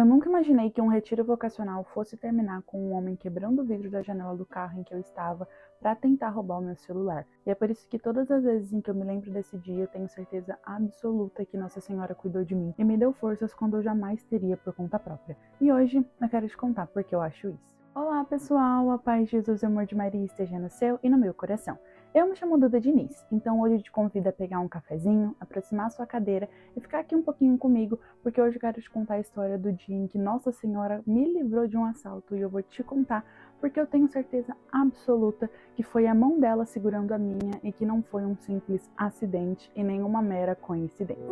nunca imaginei que um retiro vocacional fosse terminar com um homem quebrando o vidro da janela do carro em que eu estava para tentar roubar o meu celular. E é por isso que todas as vezes em que eu me lembro desse dia, eu tenho certeza absoluta que Nossa Senhora cuidou de mim e me deu forças quando eu jamais teria por conta própria. E hoje eu quero te contar porque eu acho isso. Olá pessoal, a paz de Jesus e o amor de Maria esteja no seu e no meu coração. Eu me chamo Duda Diniz, então hoje eu te convido a pegar um cafezinho, aproximar a sua cadeira e ficar aqui um pouquinho comigo, porque hoje eu quero te contar a história do dia em que Nossa Senhora me livrou de um assalto e eu vou te contar porque eu tenho certeza absoluta que foi a mão dela segurando a minha e que não foi um simples acidente e nenhuma mera coincidência.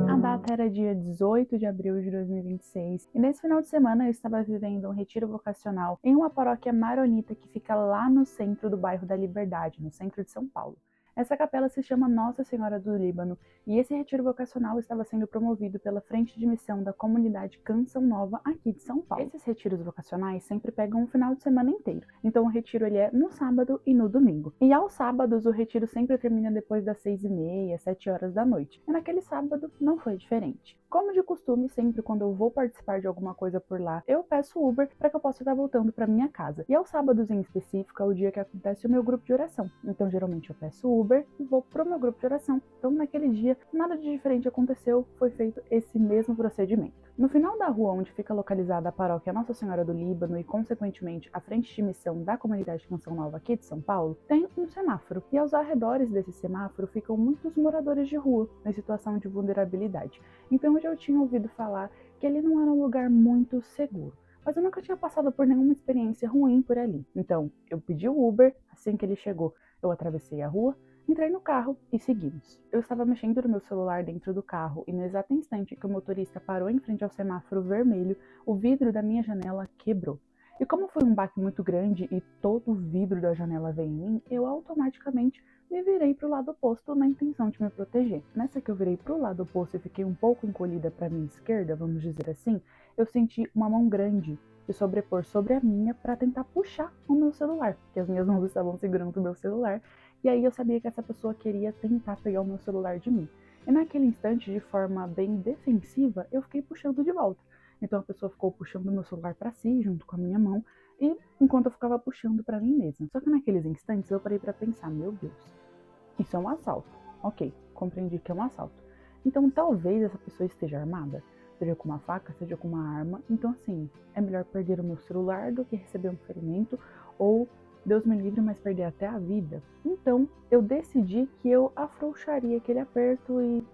A data era dia 18 de abril de 2026 e nesse final de semana eu estava vivendo um retiro vocacional em uma paróquia maronita que fica lá no centro do bairro da Liberdade, no centro de São Paulo. Essa capela se chama Nossa Senhora do Líbano e esse retiro vocacional estava sendo promovido pela Frente de Missão da Comunidade Canção Nova aqui de São Paulo. Esses retiros vocacionais sempre pegam um final de semana inteiro, então o retiro ele é no sábado e no domingo. E aos sábados o retiro sempre termina depois das 6h30, 7 horas da noite. E naquele sábado não foi diferente. Como de costume, sempre quando eu vou participar de alguma coisa por lá, eu peço Uber para que eu possa estar voltando para minha casa. E aos sábados em específico é o dia que acontece o meu grupo de oração. Então geralmente eu peço Uber e vou pro meu grupo de oração. Então naquele dia nada de diferente aconteceu, foi feito esse mesmo procedimento. No final da rua onde fica localizada a paróquia Nossa Senhora do Líbano e, consequentemente, a frente de missão da comunidade Canção Nova aqui de São Paulo, tem um semáforo. E aos arredores desse semáforo ficam muitos moradores de rua, em situação de vulnerabilidade. Então eu já tinha ouvido falar que ele não era um lugar muito seguro. Mas eu nunca tinha passado por nenhuma experiência ruim por ali. Então eu pedi o Uber, assim que ele chegou, eu atravessei a rua, entrei no carro e seguimos. Eu estava mexendo no meu celular dentro do carro e no exato instante que o motorista parou em frente ao semáforo vermelho, o vidro da minha janela quebrou. E como foi um baque muito grande e todo o vidro da janela veio em mim, eu automaticamente me virei para o lado oposto na intenção de me proteger. Nessa que eu virei para o lado oposto e fiquei um pouco encolhida para a minha esquerda, vamos dizer assim, eu senti uma mão grande se sobrepor sobre a minha para tentar puxar o meu celular, porque as minhas mãos estavam segurando o meu celular. E aí eu sabia que essa pessoa queria tentar pegar o meu celular de mim. E naquele instante, de forma bem defensiva, eu fiquei puxando de volta. Então a pessoa ficou puxando o meu celular para si, junto com a minha mão, e enquanto eu ficava puxando para mim mesma. Só que naqueles instantes eu parei para pensar, meu Deus, isso é um assalto. Ok, compreendi que é um assalto. Então talvez essa pessoa esteja armada, seja com uma faca, seja com uma arma. Então assim, é melhor perder o meu celular do que receber um ferimento ou, Deus me livre, mas perder até a vida. Então, eu decidi que eu afrouxaria aquele aperto e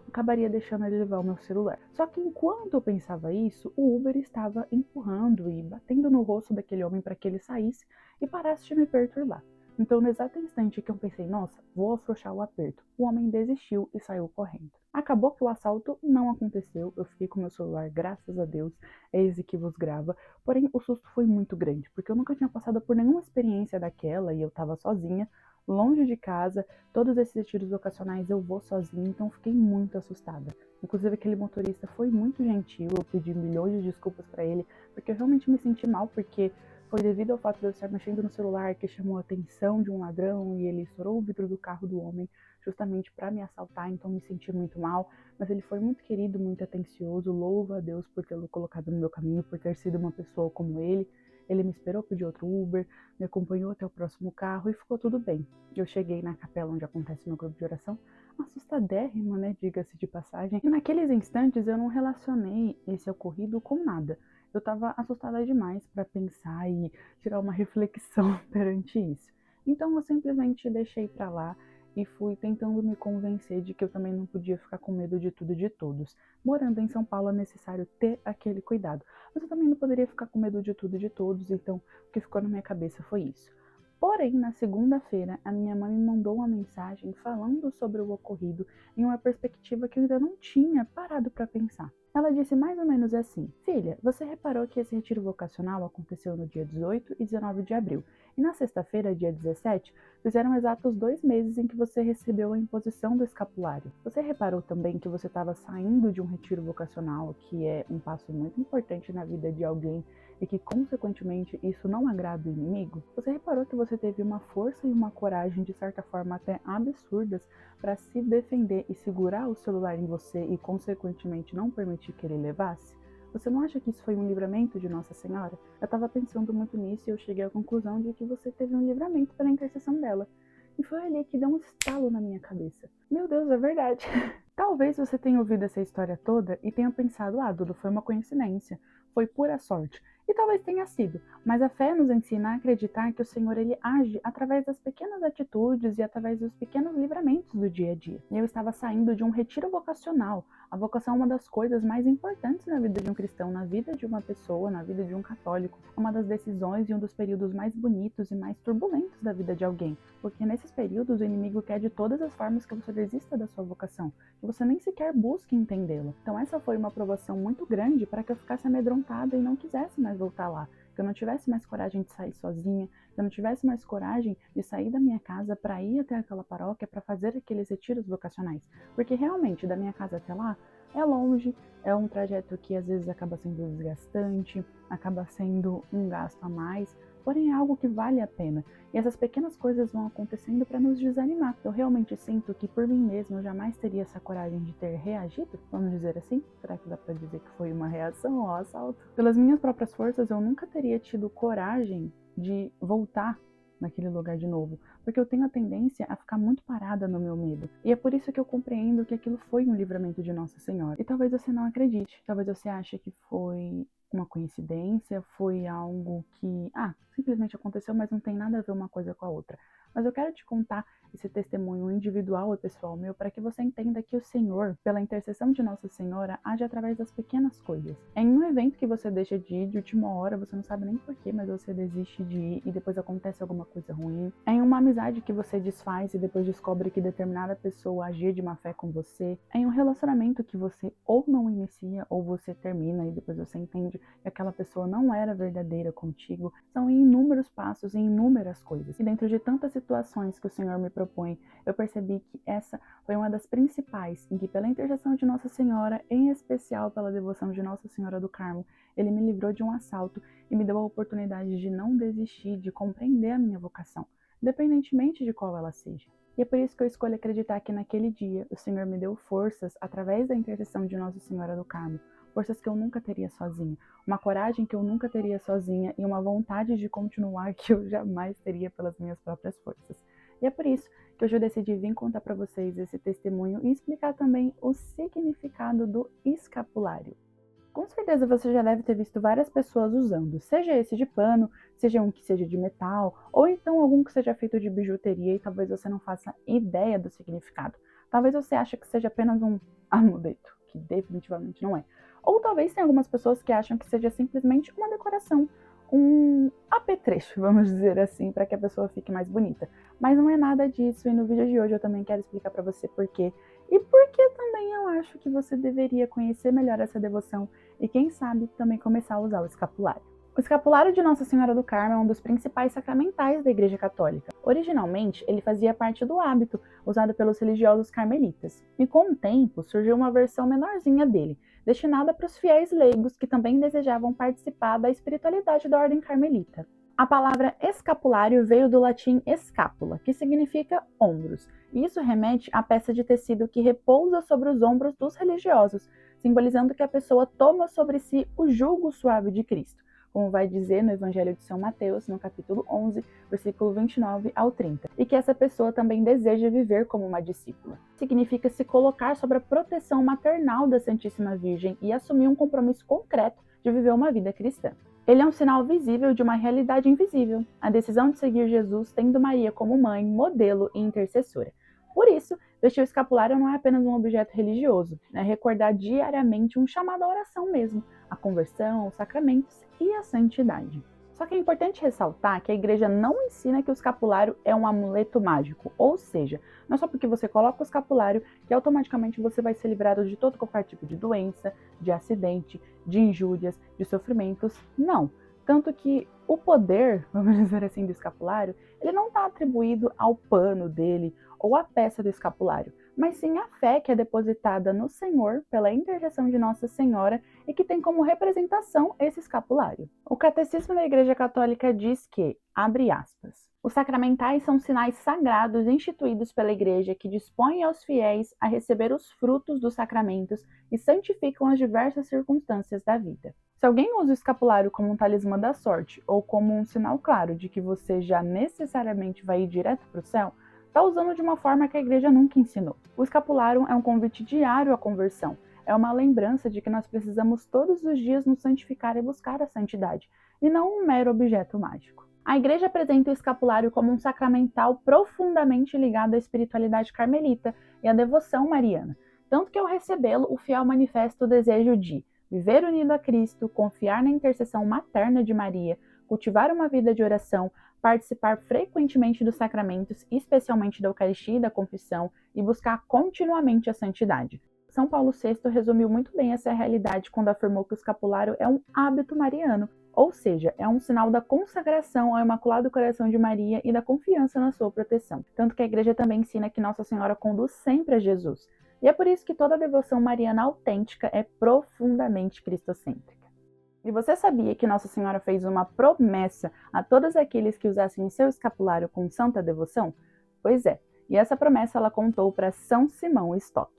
acabaria deixando ele levar o meu celular. Só que enquanto eu pensava isso, o Uber estava empurrando e batendo no rosto daquele homem para que ele saísse e parasse de me perturbar. Então, no exato instante que eu pensei, nossa, vou afrouxar o aperto, o homem desistiu e saiu correndo. Acabou que o assalto não aconteceu, eu fiquei com meu celular, graças a Deus, eis que vos grava, porém o susto foi muito grande, porque eu nunca tinha passado por nenhuma experiência daquela e eu estava sozinha, longe de casa, todos esses retiros vocacionais eu vou sozinha, então fiquei muito assustada. Inclusive aquele motorista foi muito gentil, eu pedi milhões de desculpas para ele, porque eu realmente me senti mal, porque foi devido ao fato de eu estar mexendo no celular que chamou a atenção de um ladrão e ele estourou o vidro do carro do homem justamente para me assaltar, então me senti muito mal, mas ele foi muito querido, muito atencioso, louvo a Deus por tê-lo colocado no meu caminho, por ter sido uma pessoa como ele. Ele me esperou pedir outro Uber, me acompanhou até o próximo carro e ficou tudo bem. Eu cheguei na capela onde acontece meu grupo de oração, assustadérrima, né, diga-se de passagem, e naqueles instantes eu não relacionei esse ocorrido com nada. Eu estava assustada demais para pensar e tirar uma reflexão perante isso. Então eu simplesmente deixei para lá e fui tentando me convencer de que eu também não podia ficar com medo de tudo e de todos. Morando em São Paulo é necessário ter aquele cuidado, mas eu também não poderia ficar com medo de tudo e de todos, então o que ficou na minha cabeça foi isso. Porém, na segunda-feira, a minha mãe me mandou uma mensagem falando sobre o ocorrido em uma perspectiva que eu ainda não tinha parado para pensar. Ela disse mais ou menos assim: filha, você reparou que esse retiro vocacional aconteceu no dia 18 e 19 de abril, e na sexta-feira, dia 17, fizeram exatos 2 meses em que você recebeu a imposição do escapulário. Você reparou também que você estava saindo de um retiro vocacional, que é um passo muito importante na vida de alguém e que, consequentemente, isso não agrada o inimigo? Você reparou que você teve uma força e uma coragem, de certa forma até absurdas, para se defender e segurar o celular em você e, consequentemente, não permitir que ele levasse? Você não acha que isso foi um livramento de Nossa Senhora? Eu estava pensando muito nisso e eu cheguei à conclusão de que você teve um livramento pela intercessão dela. E foi ali que deu um estalo na minha cabeça. Meu Deus, é verdade. Talvez você tenha ouvido essa história toda e tenha pensado, Dudu, foi uma coincidência, foi pura sorte. E talvez tenha sido, mas a fé nos ensina a acreditar que o Senhor ele age através das pequenas atitudes e através dos pequenos livramentos do dia a dia. Eu estava saindo de um retiro vocacional. A vocação é uma das coisas mais importantes na vida de um cristão, na vida de uma pessoa, na vida de um católico. É uma das decisões e um dos períodos mais bonitos e mais turbulentos da vida de alguém, porque nesses períodos o inimigo quer de todas as formas que você desista da sua vocação, que você nem sequer busque entendê-la. Então essa foi uma provação muito grande para que eu ficasse amedrontada e não quisesse mais voltar lá, que eu não tivesse mais coragem de sair sozinha, que eu não tivesse mais coragem de sair da minha casa para ir até aquela paróquia para fazer aqueles retiros vocacionais, porque realmente da minha casa até lá é longe, é um trajeto que às vezes acaba sendo desgastante, acaba sendo um gasto a mais, porém é algo que vale a pena. E essas pequenas coisas vão acontecendo para nos desanimar. Eu realmente sinto que por mim mesma eu jamais teria essa coragem de ter reagido, vamos dizer assim. Será que dá para dizer que foi uma reação ao assalto? Pelas minhas próprias forças eu nunca teria tido coragem de voltar naquele lugar de novo, porque eu tenho a tendência a ficar muito parada no meu medo. E é por isso que eu compreendo que aquilo foi um livramento de Nossa Senhora. E talvez você não acredite, talvez você ache que foi uma coincidência, foi algo que, simplesmente aconteceu, mas não tem nada a ver uma coisa com a outra. Mas eu quero te contar esse testemunho individual e pessoal meu para que você entenda que o Senhor, pela intercessão de Nossa Senhora, age através das pequenas coisas. Em um evento que você deixa de ir de última hora, você não sabe nem porquê, mas você desiste de ir e depois acontece alguma coisa ruim. Em uma amizade que você desfaz e depois descobre que determinada pessoa agia de má fé com você. Em um relacionamento que você ou não inicia ou você termina e depois você entende que aquela pessoa não era verdadeira contigo. São inúmeros passos, em inúmeras coisas. E dentro de tantas situações que o Senhor me propõe, eu percebi que essa foi uma das principais, em que pela intercessão de Nossa Senhora, em especial pela devoção de Nossa Senhora do Carmo, Ele me livrou de um assalto e me deu a oportunidade de não desistir, de compreender a minha vocação, independentemente de qual ela seja. E é por isso que eu escolho acreditar que naquele dia o Senhor me deu forças através da intercessão de Nossa Senhora do Carmo, forças que eu nunca teria sozinha, uma coragem que eu nunca teria sozinha e uma vontade de continuar que eu jamais teria pelas minhas próprias forças. E é por isso que hoje eu decidi vir contar para vocês esse testemunho e explicar também o significado do escapulário. Com certeza você já deve ter visto várias pessoas usando, seja esse de pano, seja um que seja de metal, ou então algum que seja feito de bijuteria e talvez você não faça ideia do significado. Talvez você ache que seja apenas um amuleto, que definitivamente não é. Ou talvez tenha algumas pessoas que acham que seja simplesmente uma decoração, um apetrecho, vamos dizer assim, para que a pessoa fique mais bonita. Mas não é nada disso e no vídeo de hoje eu também quero explicar para você por quê. E por que também eu acho que você deveria conhecer melhor essa devoção e quem sabe também começar a usar o escapulário. O escapulário de Nossa Senhora do Carmo é um dos principais sacramentais da Igreja Católica. Originalmente, ele fazia parte do hábito usado pelos religiosos carmelitas, e com o tempo surgiu uma versão menorzinha dele, destinada para os fiéis leigos que também desejavam participar da espiritualidade da Ordem Carmelita. A palavra escapulário veio do latim escápula, que significa ombros, e isso remete à peça de tecido que repousa sobre os ombros dos religiosos, simbolizando que a pessoa toma sobre si o jugo suave de Cristo, como vai dizer no Evangelho de São Mateus, no capítulo 11, versículo 29 ao 30, e que essa pessoa também deseja viver como uma discípula. Significa se colocar sob a proteção maternal da Santíssima Virgem e assumir um compromisso concreto de viver uma vida cristã. Ele é um sinal visível de uma realidade invisível, a decisão de seguir Jesus tendo Maria como mãe, modelo e intercessora. Por isso, vestir o escapulário não é apenas um objeto religioso, é recordar diariamente um chamado à oração mesmo, a conversão, os sacramentos e a santidade. Só que é importante ressaltar que a igreja não ensina que o escapulário é um amuleto mágico, ou seja, não é só porque você coloca o escapulário que automaticamente você vai ser livrado de todo qualquer tipo de doença, de acidente, de injúrias, de sofrimentos, não. Tanto que o poder, vamos dizer assim, do escapulário, ele não está atribuído ao pano dele ou à peça do escapulário, mas sim a fé que é depositada no Senhor pela intercessão de Nossa Senhora e que tem como representação esse escapulário. O Catecismo da Igreja Católica diz que, abre aspas, os sacramentais são sinais sagrados instituídos pela Igreja que dispõem aos fiéis a receber os frutos dos sacramentos e santificam as diversas circunstâncias da vida. Se alguém usa o escapulário como um talismã da sorte ou como um sinal claro de que você já necessariamente vai ir direto para o céu, está usando de uma forma que a Igreja nunca ensinou. O escapulário é um convite diário à conversão. É uma lembrança de que nós precisamos todos os dias nos santificar e buscar a santidade, e não um mero objeto mágico. A Igreja apresenta o escapulário como um sacramental profundamente ligado à espiritualidade carmelita e à devoção mariana, tanto que ao recebê-lo, o fiel manifesta o desejo de viver unido a Cristo, confiar na intercessão materna de Maria, cultivar uma vida de oração, participar frequentemente dos sacramentos, especialmente da Eucaristia e da confissão, e buscar continuamente a santidade. São Paulo VI resumiu muito bem essa realidade quando afirmou que o escapulário é um hábito mariano, ou seja, é um sinal da consagração ao Imaculado Coração de Maria e da confiança na sua proteção. Tanto que a Igreja também ensina que Nossa Senhora conduz sempre a Jesus. E é por isso que toda devoção mariana autêntica é profundamente cristocêntrica. E você sabia que Nossa Senhora fez uma promessa a todos aqueles que usassem o seu escapulário com santa devoção? Pois é, e essa promessa ela contou para São Simão Stock.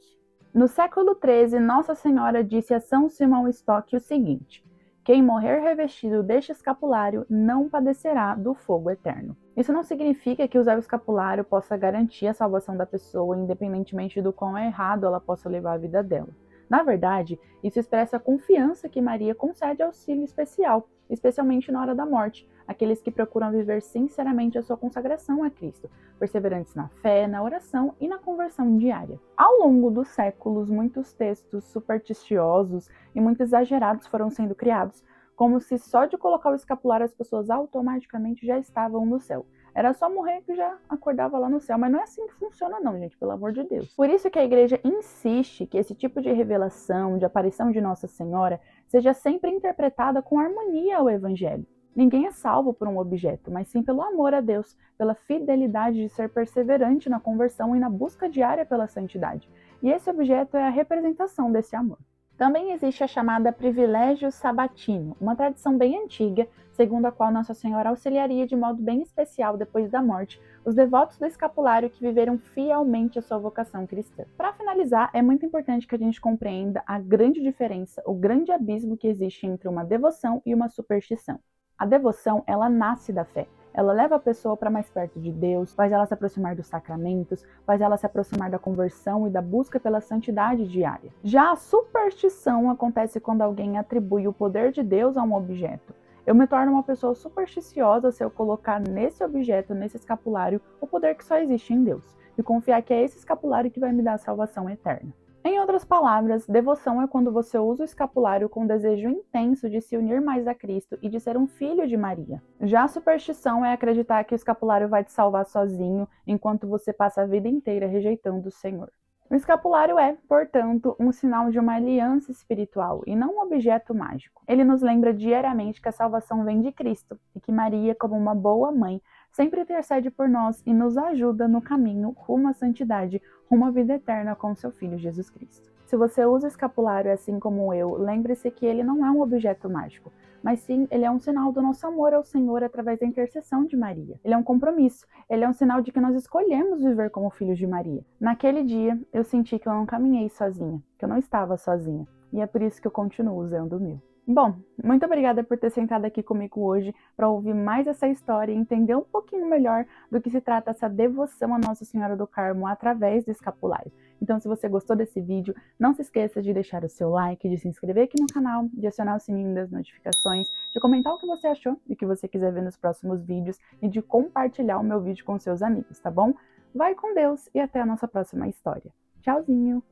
No século XIII, Nossa Senhora disse a São Simão Stock o seguinte: quem morrer revestido deste escapulário não padecerá do fogo eterno. Isso não significa que usar o escapulário possa garantir a salvação da pessoa, independentemente do quão errado ela possa levar a vida dela. Na verdade, isso expressa a confiança que Maria concede auxílio especial, especialmente na hora da morte, aqueles que procuram viver sinceramente a sua consagração a Cristo, perseverantes na fé, na oração e na conversão diária. Ao longo dos séculos, muitos textos supersticiosos e muito exagerados foram sendo criados, como se só de colocar o escapulário as pessoas automaticamente já estavam no céu. Era só morrer que já acordava lá no céu, mas não é assim que funciona não, gente, pelo amor de Deus. Por isso que a Igreja insiste que esse tipo de revelação, de aparição de Nossa Senhora, seja sempre interpretada com harmonia ao Evangelho. Ninguém é salvo por um objeto, mas sim pelo amor a Deus, pela fidelidade de ser perseverante na conversão e na busca diária pela santidade. E esse objeto é a representação desse amor. Também existe a chamada privilégio sabatino, uma tradição bem antiga, segundo a qual Nossa Senhora auxiliaria de modo bem especial depois da morte os devotos do escapulário que viveram fielmente a sua vocação cristã. Para finalizar, é muito importante que a gente compreenda a grande diferença, o grande abismo que existe entre uma devoção e uma superstição. A devoção, ela nasce da fé. Ela leva a pessoa para mais perto de Deus, faz ela se aproximar dos sacramentos, faz ela se aproximar da conversão e da busca pela santidade diária. Já a superstição acontece quando alguém atribui o poder de Deus a um objeto. Eu me torno uma pessoa supersticiosa se eu colocar nesse objeto, nesse escapulário, o poder que só existe em Deus, e confiar que é esse escapulário que vai me dar a salvação eterna. Em outras palavras, devoção é quando você usa o escapulário com desejo intenso de se unir mais a Cristo e de ser um filho de Maria. Já a superstição é acreditar que o escapulário vai te salvar sozinho, enquanto você passa a vida inteira rejeitando o Senhor. O escapulário é, portanto, um sinal de uma aliança espiritual e não um objeto mágico. Ele nos lembra diariamente que a salvação vem de Cristo e que Maria, como uma boa mãe, sempre intercede por nós e nos ajuda no caminho rumo à santidade, rumo à vida eterna com seu Filho Jesus Cristo. Se você usa o escapulário assim como eu, lembre-se que ele não é um objeto mágico, mas sim, ele é um sinal do nosso amor ao Senhor através da intercessão de Maria. Ele é um compromisso, ele é um sinal de que nós escolhemos viver como filhos de Maria. Naquele dia, eu senti que eu não caminhei sozinha, que eu não estava sozinha, e é por isso que eu continuo usando o meu. Bom, muito obrigada por ter sentado aqui comigo hoje para ouvir mais essa história e entender um pouquinho melhor do que se trata essa devoção a Nossa Senhora do Carmo através do escapulário. Então, se você gostou desse vídeo, não se esqueça de deixar o seu like, de se inscrever aqui no canal, de acionar o sininho das notificações, de comentar o que você achou e o que você quiser ver nos próximos vídeos e de compartilhar o meu vídeo com seus amigos, tá bom? Vai com Deus e até a nossa próxima história. Tchauzinho!